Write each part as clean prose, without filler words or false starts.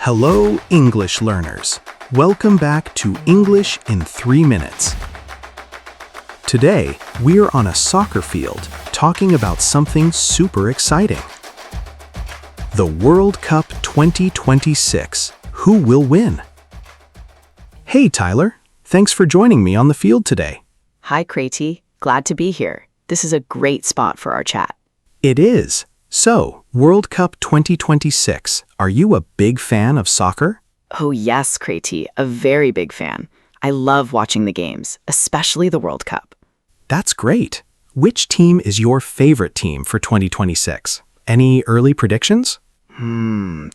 Hello, English learners. Welcome back to English in 3 minutes. Today, we're on a soccer field talking about something super exciting. The World Cup 2026. Who will win? Hey, Tyler. Thanks for joining me on the field today. Hi, CrayT. Glad to be here. This is a great spot for our chat. It is. So, World Cup 2026. Are you a big fan of soccer? Oh yes, CrayT, a very big fan. I love watching the games, especially the World Cup. That's great. Which team is your favorite team for 2026? Any early predictions?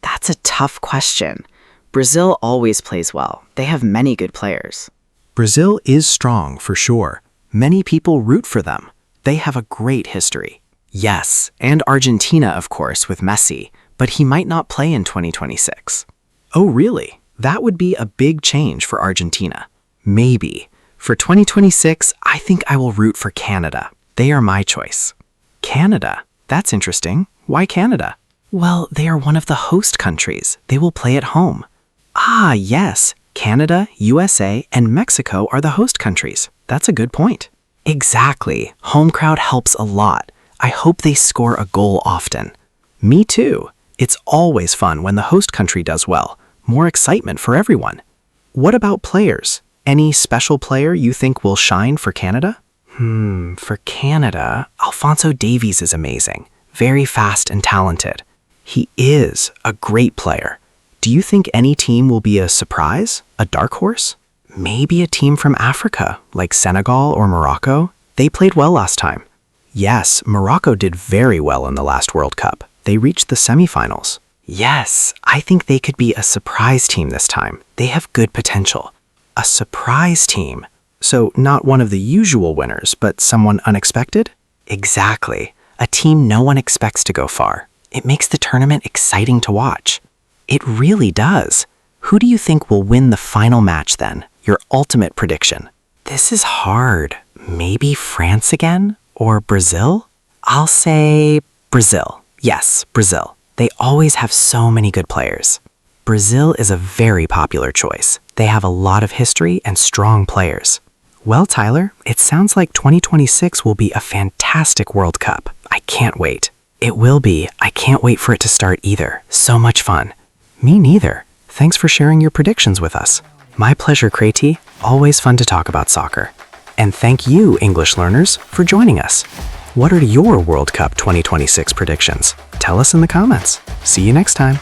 That's a tough question. Brazil always plays well. They have many good players. Brazil is strong for sure. Many people root for them. They have a great history. Yes, and Argentina, of course, with Messi, but he might not play in 2026. Oh, really? That would be a big change for Argentina. Maybe. For 2026, I think I will root for Canada. They are my choice. Canada? That's interesting. Why Canada? Well, they are one of the host countries. They will play at home. Ah, yes. Canada, USA, and Mexico are the host countries. That's a good point. Exactly. Home crowd helps a lot. I hope they score a goal often. Me too. It's always fun when the host country does well. More excitement for everyone. What about players? Any special player you think will shine for Canada? For Canada, Alphonso Davies is amazing. Very fast and talented. He is a great player. Do you think any team will be a surprise? A dark horse? Maybe a team from Africa, like Senegal or Morocco. They played well last time. Yes, Morocco did very well in the last World Cup. They reached the semifinals. Yes, I think they could be a surprise team this time. They have good potential. A surprise team? So not one of the usual winners, but someone unexpected? Exactly. A team no one expects to go far. It makes the tournament exciting to watch. It really does. Who do you think will win the final match then? Your ultimate prediction. This is hard. Maybe France again? Or Brazil? I'll say Brazil. Yes, Brazil. They always have so many good players. Brazil is a very popular choice. They have a lot of history and strong players. Well, Tyler, it sounds like 2026 will be a fantastic World Cup. I can't wait. It will be. I can't wait for it to start either. So much fun. Me neither. Thanks for sharing your predictions with us. My pleasure, CrayT. Always fun to talk about soccer. And thank you, English learners, for joining us. What are your World Cup 2026 predictions? Tell us in the comments. See you next time.